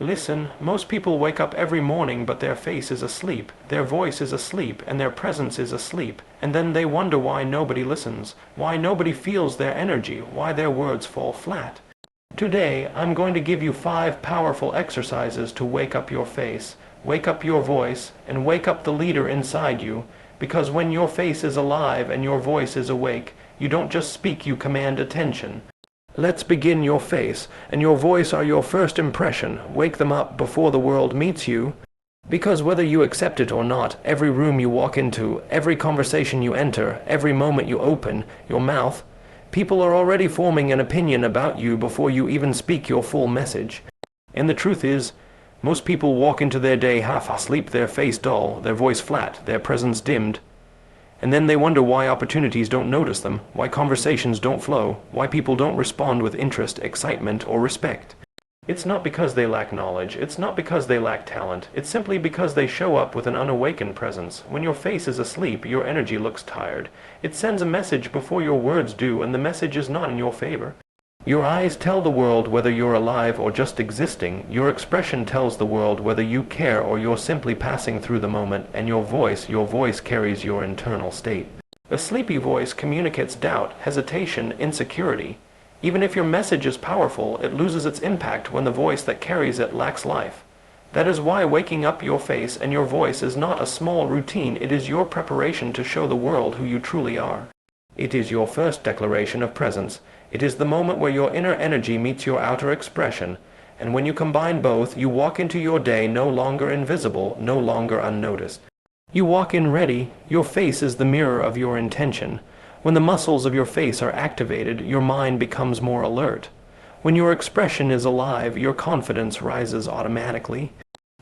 Listen, most people wake up every morning but their face is asleep, their voice is asleep, and their presence is asleep, and then they wonder why nobody listens, why nobody feels their energy, why their words fall flat. Today, I'm going to give you 5 powerful exercises to wake up your face, wake up your voice, and wake up the leader inside you, because when your face is alive and your voice is awake, you don't just speak, you command attention. Let's begin. Your face and your voice are your first impression. Wake them up before the world meets you. Because whether you accept it or not, every room you walk into, every conversation you enter, every moment you open your mouth, people are already forming an opinion about you before you even speak your full message. And the truth is, most people walk into their day half asleep, their face dull, their voice flat, their presence dimmed. And then they wonder why opportunities don't notice them, why conversations don't flow, why people don't respond with interest, excitement, or respect. It's not because they lack knowledge, it's not because they lack talent, it's simply because they show up with an unawakened presence. When your face is asleep, your energy looks tired. It sends a message before your words do, and the message is not in your favor. Your eyes tell the world whether you're alive or just existing. Your expression tells the world whether you care or you're simply passing through the moment, and your voice carries your internal state. A sleepy voice communicates doubt, hesitation, insecurity. Even if your message is powerful, it loses its impact when the voice that carries it lacks life. That is why waking up your face and your voice is not a small routine, it is your preparation to show the world who you truly are. It is your first declaration of presence. It is the moment where your inner energy meets your outer expression, and when you combine both, you walk into your day no longer invisible, no longer unnoticed. You walk in ready. Your face is the mirror of your intention. When the muscles of your face are activated, your mind becomes more alert. When your expression is alive, your confidence rises automatically.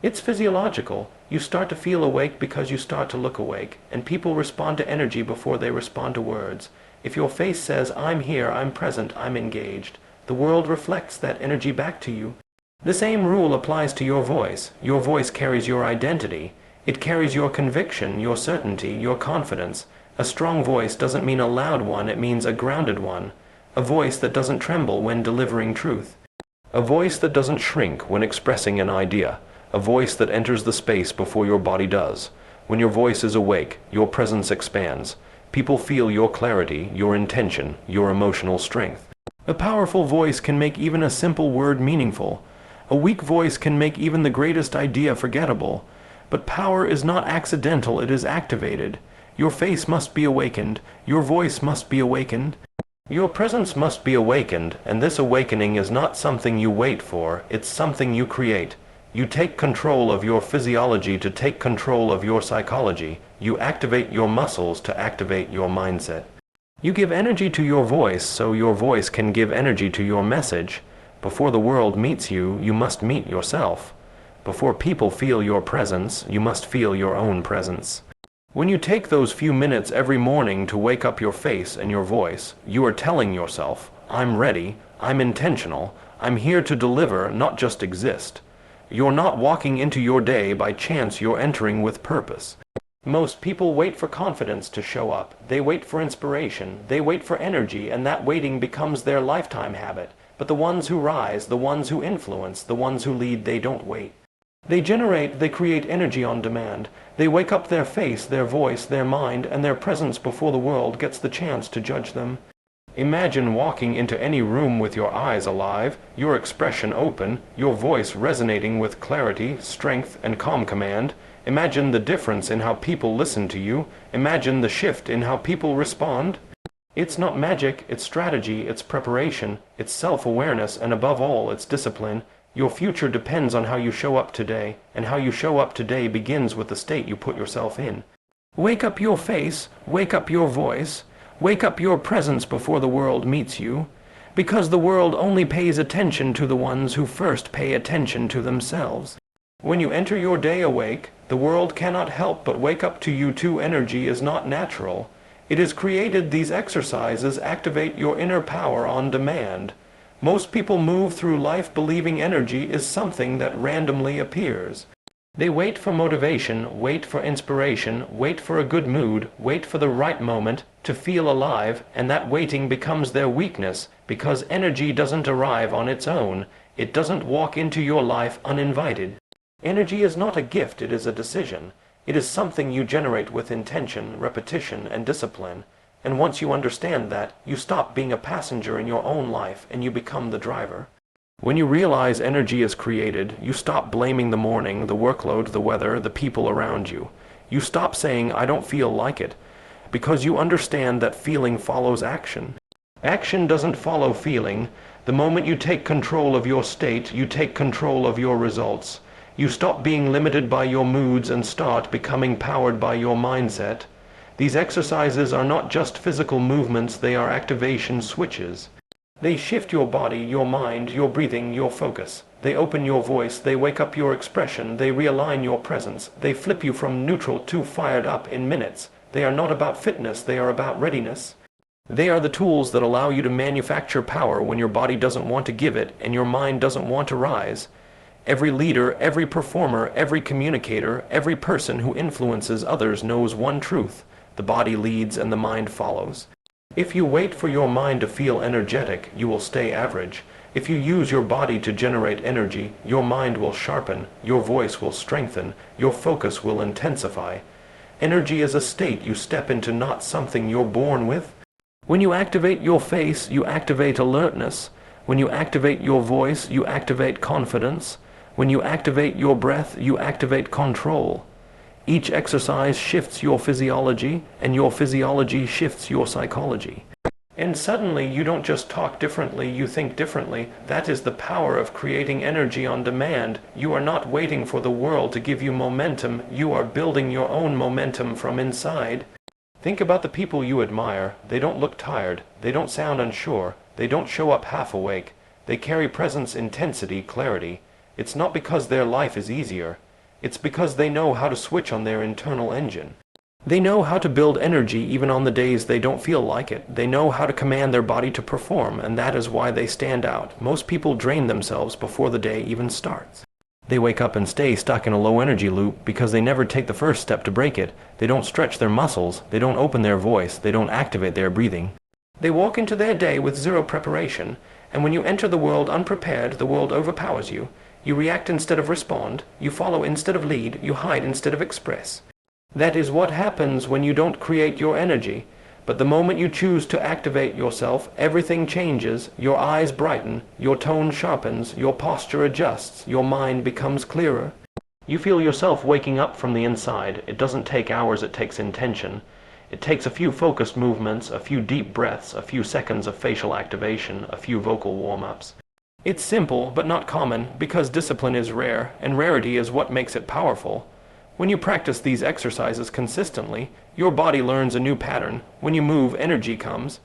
It's physiological. You start to feel awake because you start to look awake, and people respond to energy before they respond to words. If your face says, "I'm here, I'm present, I'm engaged," the world reflects that energy back to you. The same rule applies to your voice. Your voice carries your identity. It carries your conviction, your certainty, your confidence. A strong voice doesn't mean a loud one, it means a grounded one. A voice that doesn't tremble when delivering truth. A voice that doesn't shrink when expressing an idea. A voice that enters the space before your body does. When your voice is awake, your presence expands. People feel your clarity, your intention, your emotional strength. A powerful voice can make even a simple word meaningful. A weak voice can make even the greatest idea forgettable. But power is not accidental, it is activated. Your face must be awakened. Your voice must be awakened. Your presence must be awakened, and this awakening is not something you wait for, it's something you create. You take control of your physiology to take control of your psychology. You activate your muscles to activate your mindset. You give energy to your voice so your voice can give energy to your message. Before the world meets you, you must meet yourself. Before people feel your presence, you must feel your own presence. When you take those few minutes every morning to wake up your face and your voice, you are telling yourself, "I'm ready, I'm intentional, I'm here to deliver, not just exist." You're not walking into your day by chance, you're entering with purpose. Most people wait for confidence to show up. They wait for inspiration. They wait for energy, and that waiting becomes their lifetime habit. But the ones who rise, the ones who influence, the ones who lead, they don't wait. They create energy on demand. They wake up their face, their voice, their mind, and their presence before the world gets the chance to judge them. Imagine walking into any room with your eyes alive, your expression open, your voice resonating with clarity, strength, and calm command. Imagine the difference in how people listen to you. Imagine the shift in how people respond. It's not magic, it's strategy, it's preparation, it's self-awareness, and above all, it's discipline. Your future depends on how you show up today, and how you show up today begins with the state you put yourself in. Wake up your face, wake up your voice. Wake up your presence before the world meets you, because the world only pays attention to the ones who first pay attention to themselves. When you enter your day awake, the world cannot help but wake up to you too. Energy is not natural. It is created. These exercises activate your inner power on demand. Most people move through life believing energy is something that randomly appears. They wait for motivation, wait for inspiration, wait for a good mood, wait for the right moment to feel alive, and that waiting becomes their weakness because energy doesn't arrive on its own. It doesn't walk into your life uninvited. Energy is not a gift, it is a decision. It is something you generate with intention, repetition, and discipline. And once you understand that, you stop being a passenger in your own life and you become the driver. When you realize energy is created, you stop blaming the morning, the workload, the weather, the people around you. You stop saying, I don't feel like it, because you understand that feeling follows action. Action doesn't follow feeling. The moment you take control of your state, you take control of your results. You stop being limited by your moods and start becoming powered by your mindset. These exercises are not just physical movements, they are activation switches. They shift your body, your mind, your breathing, your focus. They open your voice, they wake up your expression, they realign your presence. They flip you from neutral to fired up in minutes. They are not about fitness, they are about readiness. They are the tools that allow you to manufacture power when your body doesn't want to give it and your mind doesn't want to rise. Every leader, every performer, every communicator, every person who influences others knows one truth: the body leads and the mind follows. If you wait for your mind to feel energetic, you will stay average. If you use your body to generate energy, your mind will sharpen, your voice will strengthen, your focus will intensify. Energy is a state you step into, not something you're born with. When you activate your face, you activate alertness. When you activate your voice, you activate confidence. When you activate your breath, you activate control. Each exercise shifts your physiology, and your physiology shifts your psychology. And suddenly you don't just talk differently, you think differently. That is the power of creating energy on demand. You are not waiting for the world to give you momentum, you are building your own momentum from inside. Think about the people you admire. They don't look tired, they don't sound unsure, they don't show up half awake. They carry presence, intensity, clarity. It's not because their life is easier. It's because they know how to switch on their internal engine. They know how to build energy even on the days they don't feel like it. They know how to command their body to perform, and that is why they stand out. Most people drain themselves before the day even starts. They wake up and stay stuck in a low energy loop because they never take the first step to break it. They don't stretch their muscles, they don't open their voice, they don't activate their breathing. They walk into their day with zero preparation, and when you enter the world unprepared, the world overpowers you. You react instead of respond, you follow instead of lead, you hide instead of express. That is what happens when you don't create your energy. But the moment you choose to activate yourself, everything changes, your eyes brighten, your tone sharpens, your posture adjusts, your mind becomes clearer. You feel yourself waking up from the inside. It doesn't take hours, it takes intention. It takes a few focused movements, a few deep breaths, a few seconds of facial activation, a few vocal warm-ups. It's simple, but not common, because discipline is rare, and rarity is what makes it powerful. When you practice these exercises consistently, your body learns a new pattern. When you move, energy comes.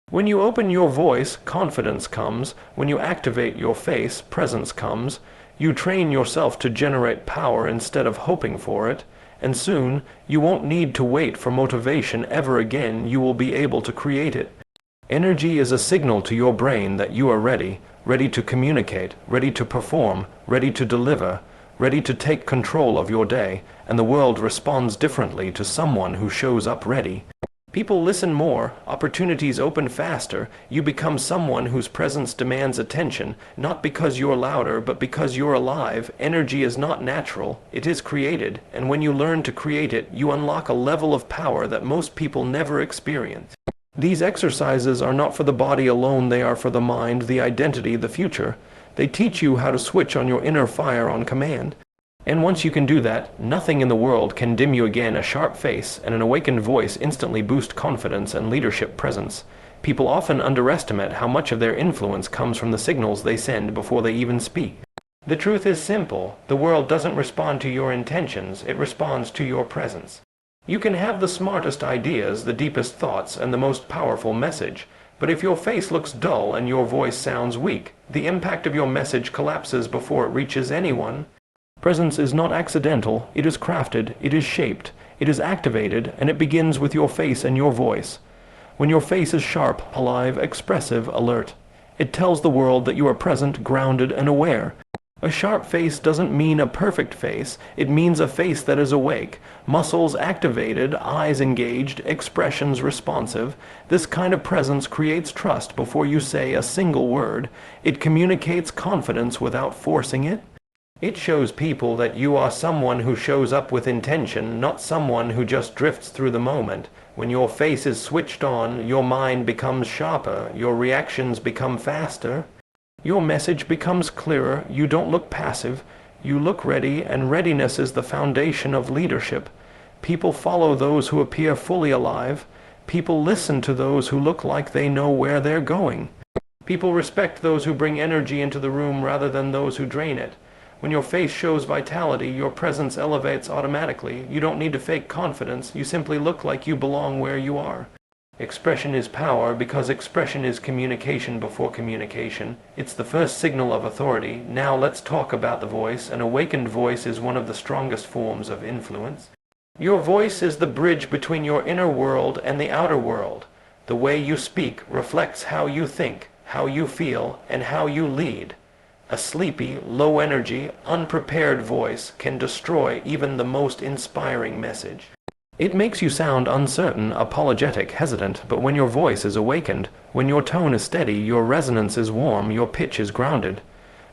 When you open your voice, confidence comes. When you activate your face, presence comes. You train yourself to generate power instead of hoping for it, and soon, you won't need to wait for motivation ever again. You will be able to create it. Energy is a signal to your brain that you are ready, ready to communicate, ready to perform, ready to deliver, ready to take control of your day, and the world responds differently to someone who shows up ready. People listen more, opportunities open faster, you become someone whose presence demands attention, not because you're louder, but because you're alive. Energy is not natural, it is created, and when you learn to create it, you unlock a level of power that most people never experience. These exercises are not for the body alone, they are for the mind, the identity, the future. They teach you how to switch on your inner fire on command. And once you can do that, nothing in the world can dim you again. A sharp face and an awakened voice instantly boost confidence and leadership presence. People often underestimate how much of their influence comes from the signals they send before they even speak. The truth is simple. The world doesn't respond to your intentions, it responds to your presence. You can have the smartest ideas, the deepest thoughts, and the most powerful message, but if your face looks dull and your voice sounds weak, the impact of your message collapses before it reaches anyone. Presence is not accidental, it is crafted, it is shaped, it is activated, and it begins with your face and your voice. When your face is sharp, alive, expressive, alert, it tells the world that you are present, grounded, and aware. A sharp face doesn't mean a perfect face, it means a face that is awake, muscles activated, eyes engaged, expressions responsive. This kind of presence creates trust before you say a single word. It communicates confidence without forcing it. It shows people that you are someone who shows up with intention, not someone who just drifts through the moment. When your face is switched on, your mind becomes sharper, your reactions become faster. Your message becomes clearer, you don't look passive, you look ready, and readiness is the foundation of leadership. People follow those who appear fully alive. People listen to those who look like they know where they're going. People respect those who bring energy into the room rather than those who drain it. When your face shows vitality, your presence elevates automatically. You don't need to fake confidence, you simply look like you belong where you are. Expression is power because expression is communication before communication. It's the first signal of authority. Now let's talk about the voice. An awakened voice is one of the strongest forms of influence. Your voice is the bridge between your inner world and the outer world. The way you speak reflects how you think, how you feel, and how you lead. A sleepy, low-energy, unprepared voice can destroy even the most inspiring message. It makes you sound uncertain, apologetic, hesitant, but when your voice is awakened, when your tone is steady, your resonance is warm, your pitch is grounded.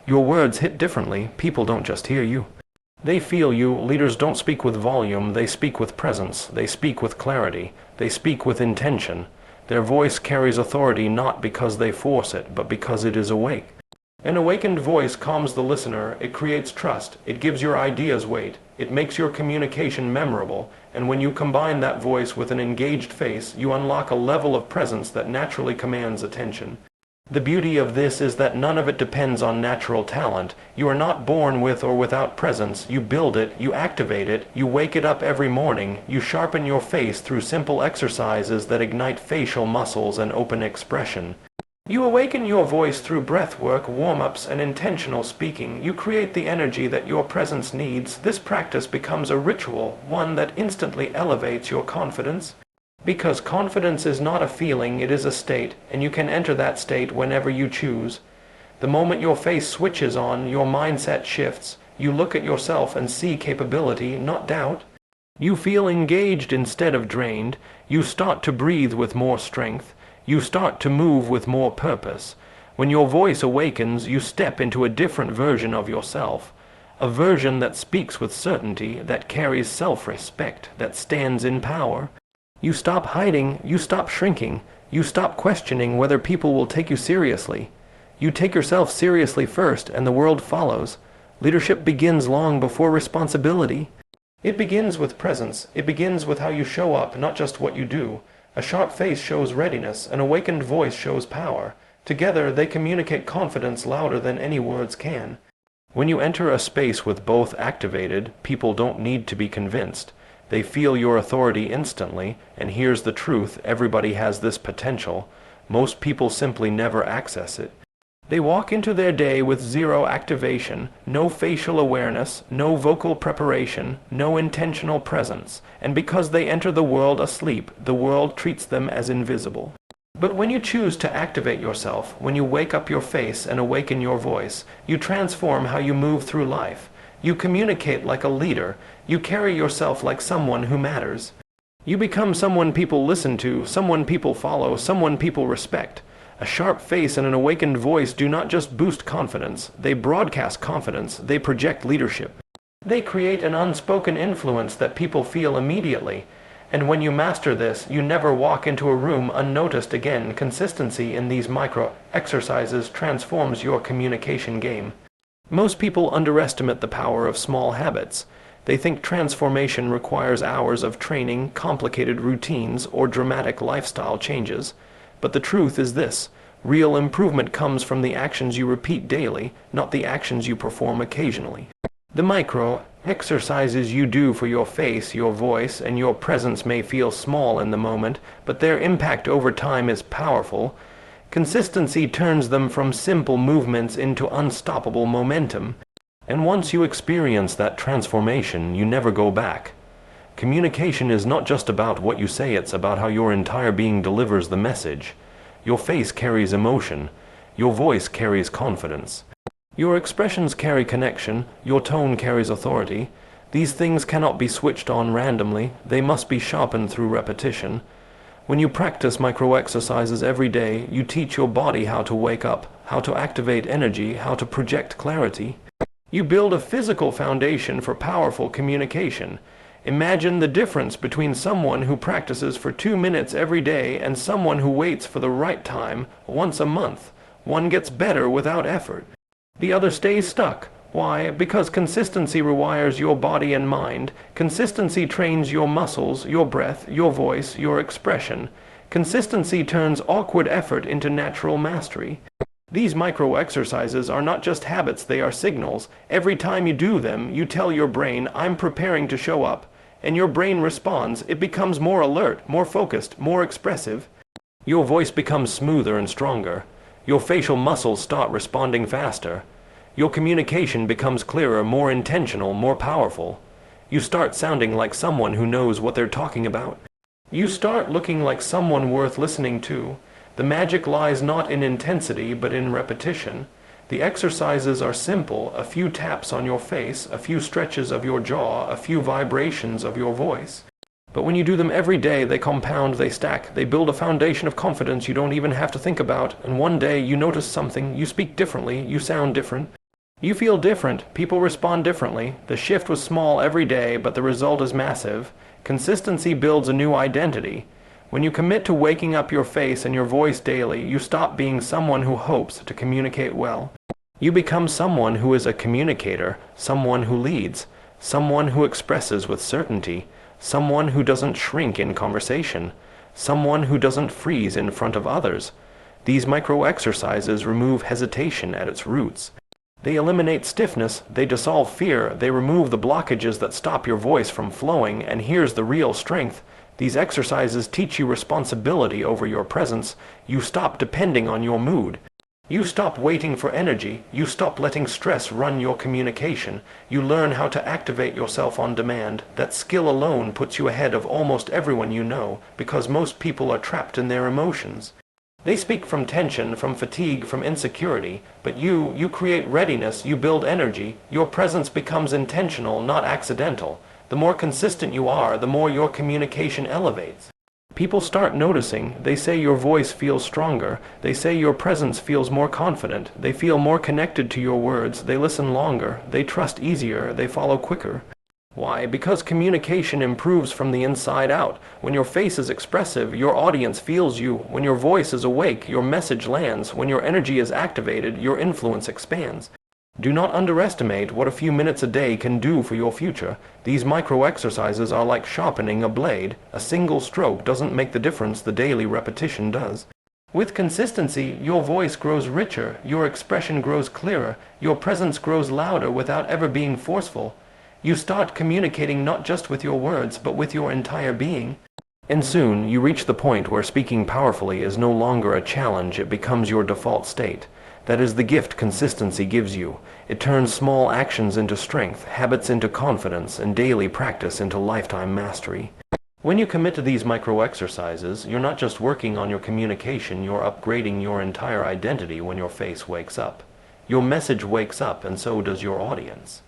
Your words hit differently, people don't just hear you. They feel you. Leaders don't speak with volume, they speak with presence, they speak with clarity, they speak with intention. Their voice carries authority not because they force it, but because it is awake. An awakened voice calms the listener, it creates trust, it gives your ideas weight, it makes your communication memorable, and when you combine that voice with an engaged face, you unlock a level of presence that naturally commands attention. The beauty of this is that none of it depends on natural talent. You are not born with or without presence. You build it, you activate it, you wake it up every morning, you sharpen your face through simple exercises that ignite facial muscles and open expression. You awaken your voice through breath work, warm-ups, and intentional speaking. You create the energy that your presence needs. This practice becomes a ritual, one that instantly elevates your confidence. Because confidence is not a feeling, it is a state, and you can enter that state whenever you choose. The moment your face switches on, your mindset shifts. You look at yourself and see capability, not doubt. You feel engaged instead of drained. You start to breathe with more strength. You start to move with more purpose. When your voice awakens, you step into a different version of yourself. A version that speaks with certainty, that carries self-respect, that stands in power. You stop hiding, you stop shrinking, you stop questioning whether people will take you seriously. You take yourself seriously first, and the world follows. Leadership begins long before responsibility. It begins with presence. It begins with how you show up, not just what you do. A sharp face shows readiness, an awakened voice shows power. Together, they communicate confidence louder than any words can. When you enter a space with both activated, people don't need to be convinced. They feel your authority instantly, and here's the truth, everybody has this potential. Most people simply never access it. They walk into their day with zero activation, no facial awareness, no vocal preparation, no intentional presence, and because they enter the world asleep, the world treats them as invisible. But when you choose to activate yourself, when you wake up your face and awaken your voice, you transform how you move through life. You communicate like a leader. You carry yourself like someone who matters. You become someone people listen to, someone people follow, someone people respect. A sharp face and an awakened voice do not just boost confidence, they broadcast confidence, they project leadership. They create an unspoken influence that people feel immediately. And when you master this, you never walk into a room unnoticed again. Consistency in these micro exercises transforms your communication game. Most people underestimate the power of small habits. They think transformation requires hours of training, complicated routines, or dramatic lifestyle changes. But the truth is this: real improvement comes from the actions you repeat daily, not the actions you perform occasionally. The micro exercises you do for your face, your voice, and your presence may feel small in the moment, but their impact over time is powerful. Consistency turns them from simple movements into unstoppable momentum. And once you experience that transformation, you never go back. Communication is not just about what you say, it's about how your entire being delivers the message. Your face carries emotion. Your voice carries confidence. Your expressions carry connection, your tone carries authority. These things cannot be switched on randomly, they must be sharpened through repetition. When you practice micro-exercises every day, you teach your body how to wake up, how to activate energy, how to project clarity. You build a physical foundation for powerful communication. Imagine the difference between someone who practices for 2 minutes every day and someone who waits for the right time once a month. One gets better without effort. The other stays stuck. Why? Because consistency rewires your body and mind. Consistency trains your muscles, your breath, your voice, your expression. Consistency turns awkward effort into natural mastery. These micro-exercises are not just habits, they are signals. Every time you do them, you tell your brain, I'm preparing to show up. And your brain responds. It becomes more alert, more focused, more expressive. Your voice becomes smoother and stronger. Your facial muscles start responding faster. Your communication becomes clearer, more intentional, more powerful. You start sounding like someone who knows what they're talking about. You start looking like someone worth listening to. The magic lies not in intensity, but in repetition. The exercises are simple, a few taps on your face, a few stretches of your jaw, a few vibrations of your voice. But when you do them every day, they compound, they stack, they build a foundation of confidence you don't even have to think about, and one day you notice something, you speak differently, you sound different. You feel different, people respond differently. The shift was small every day, but the result is massive. Consistency builds a new identity. When you commit to waking up your face and your voice daily, you stop being someone who hopes to communicate well. You become someone who is a communicator, someone who leads, someone who expresses with certainty, someone who doesn't shrink in conversation, someone who doesn't freeze in front of others. These micro-exercises remove hesitation at its roots. They eliminate stiffness, they dissolve fear, they remove the blockages that stop your voice from flowing, and here's the real strength. These exercises teach you responsibility over your presence. You stop depending on your mood. You stop waiting for energy. You stop letting stress run your communication. You learn how to activate yourself on demand. That skill alone puts you ahead of almost everyone you know, because most people are trapped in their emotions. They speak from tension, from fatigue, from insecurity, but you create readiness, you build energy. Your presence becomes intentional, not accidental. The more consistent you are, the more your communication elevates. People start noticing. They say your voice feels stronger. They say your presence feels more confident. They feel more connected to your words. They listen longer. They trust easier. They follow quicker. Why? Because communication improves from the inside out. When your face is expressive, your audience feels you. When your voice is awake, your message lands. When your energy is activated, your influence expands. Do not underestimate what a few minutes a day can do for your future. These micro-exercises are like sharpening a blade. A single stroke doesn't make the difference, the daily repetition does. With consistency, your voice grows richer, your expression grows clearer, your presence grows louder without ever being forceful. You start communicating not just with your words, but with your entire being. And soon, you reach the point where speaking powerfully is no longer a challenge, it becomes your default state. That is the gift consistency gives you. It turns small actions into strength, habits into confidence, and daily practice into lifetime mastery. When you commit to these micro-exercises, you're not just working on your communication, you're upgrading your entire identity when your face wakes up. Your message wakes up, and so does your audience.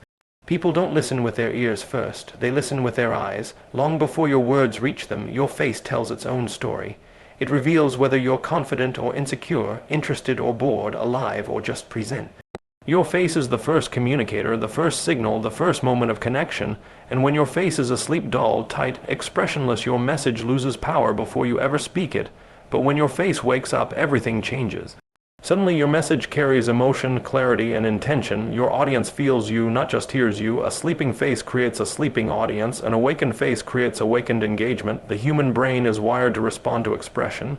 People don't listen with their ears first, they listen with their eyes. Long before your words reach them, your face tells its own story. It reveals whether you're confident or insecure, interested or bored, alive or just present. Your face is the first communicator, the first signal, the first moment of connection, and when your face is asleep, dull, tight, expressionless, your message loses power before you ever speak it. But when your face wakes up, everything changes. Suddenly your message carries emotion, clarity, and intention. Your audience feels you, not just hears you. A sleeping face creates a sleeping audience. An awakened face creates awakened engagement. The human brain is wired to respond to expression.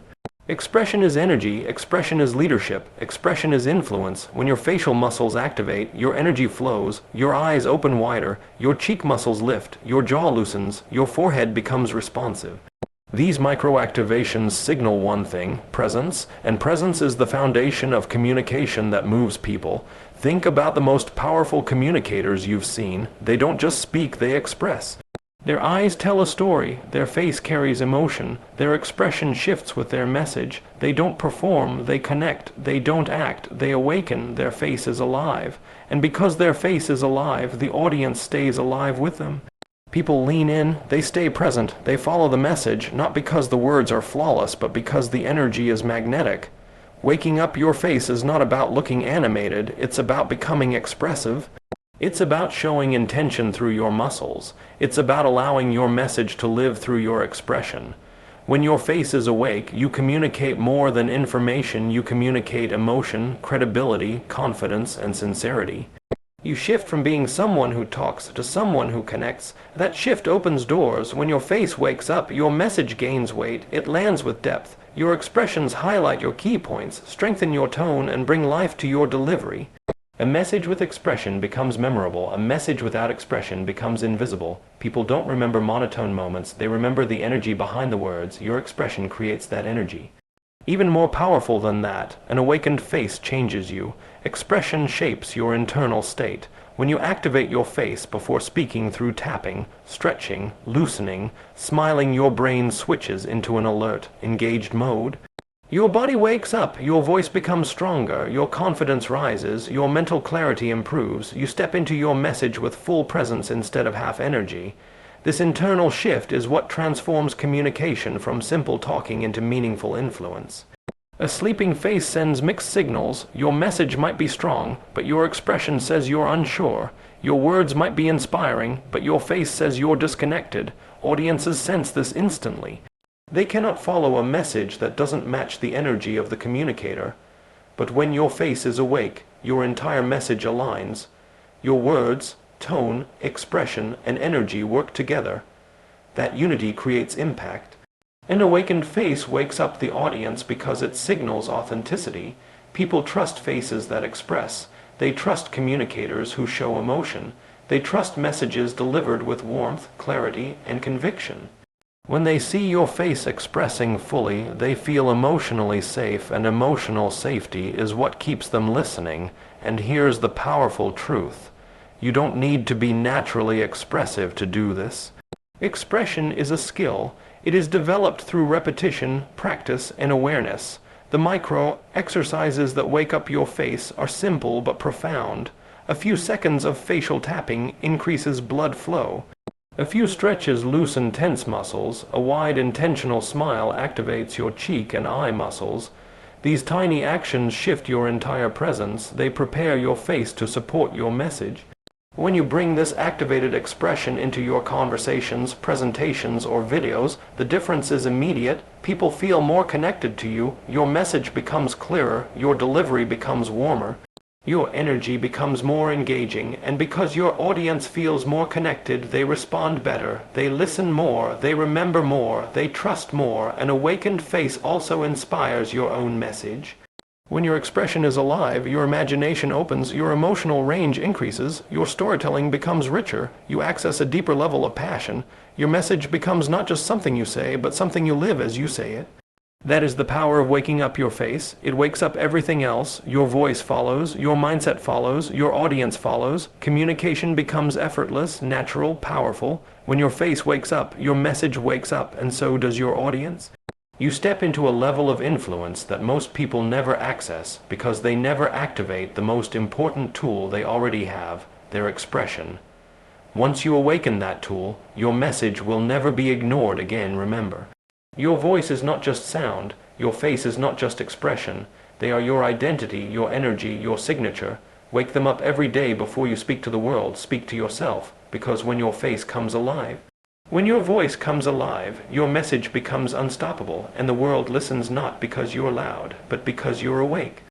Expression is energy. Expression is leadership. Expression is influence. When your facial muscles activate, your energy flows, your eyes open wider, your cheek muscles lift, your jaw loosens, your forehead becomes responsive. These micro-activations signal one thing, presence, and presence is the foundation of communication that moves people. Think about the most powerful communicators you've seen. They don't just speak, they express. Their eyes tell a story, their face carries emotion, their expression shifts with their message. They don't perform, they connect, they don't act, they awaken, their face is alive. And because their face is alive, the audience stays alive with them. People lean in, they stay present, they follow the message, not because the words are flawless, but because the energy is magnetic. Waking up your face is not about looking animated, it's about becoming expressive. It's about showing intention through your muscles. It's about allowing your message to live through your expression. When your face is awake, you communicate more than information, you communicate emotion, credibility, confidence, and sincerity. You shift from being someone who talks to someone who connects. That shift opens doors. When your face wakes up, your message gains weight. It lands with depth. Your expressions highlight your key points, strengthen your tone, and bring life to your delivery. A message with expression becomes memorable. A message without expression becomes invisible. People don't remember monotone moments. They remember the energy behind the words. Your expression creates that energy. Even more powerful than that, an awakened face changes you. Expression shapes your internal state. When you activate your face before speaking through tapping, stretching, loosening, smiling, your brain switches into an alert, engaged mode. Your body wakes up, your voice becomes stronger, your confidence rises, your mental clarity improves, you step into your message with full presence instead of half energy. This internal shift is what transforms communication from simple talking into meaningful influence. A sleeping face sends mixed signals. Your message might be strong, but your expression says you're unsure. Your words might be inspiring, but your face says you're disconnected. Audiences sense this instantly. They cannot follow a message that doesn't match the energy of the communicator. But when your face is awake, your entire message aligns. Your words, tone, expression, and energy work together. That unity creates impact. An awakened face wakes up the audience because it signals authenticity. People trust faces that express. They trust communicators who show emotion. They trust messages delivered with warmth, clarity, and conviction. When they see your face expressing fully, they feel emotionally safe, and emotional safety is what keeps them listening. And here's the powerful truth. You don't need to be naturally expressive to do this. Expression is a skill. It is developed through repetition, practice, and awareness. The micro exercises that wake up your face are simple but profound. A few seconds of facial tapping increases blood flow. A few stretches loosen tense muscles. A wide intentional smile activates your cheek and eye muscles. These tiny actions shift your entire presence. They prepare your face to support your message. When you bring this activated expression into your conversations, presentations, or videos, the difference is immediate. People feel more connected to you, your message becomes clearer, your delivery becomes warmer, your energy becomes more engaging, and because your audience feels more connected, they respond better, they listen more, they remember more, they trust more. An awakened face also inspires your own message. When your expression is alive, your imagination opens, your emotional range increases, your storytelling becomes richer, you access a deeper level of passion, your message becomes not just something you say, but something you live as you say it. That is the power of waking up your face. It wakes up everything else. Your voice follows, your mindset follows, your audience follows. Communication becomes effortless, natural, powerful. When your face wakes up, your message wakes up, and so does your audience. You step into a level of influence that most people never access because they never activate the most important tool they already have, their expression. Once you awaken that tool, your message will never be ignored again, remember. Your voice is not just sound, your face is not just expression. They are your identity, your energy, your signature. Wake them up every day before you speak to the world, speak to yourself, because when your face comes alive, when your voice comes alive, your message becomes unstoppable, and the world listens not because you're loud, but because you're awake.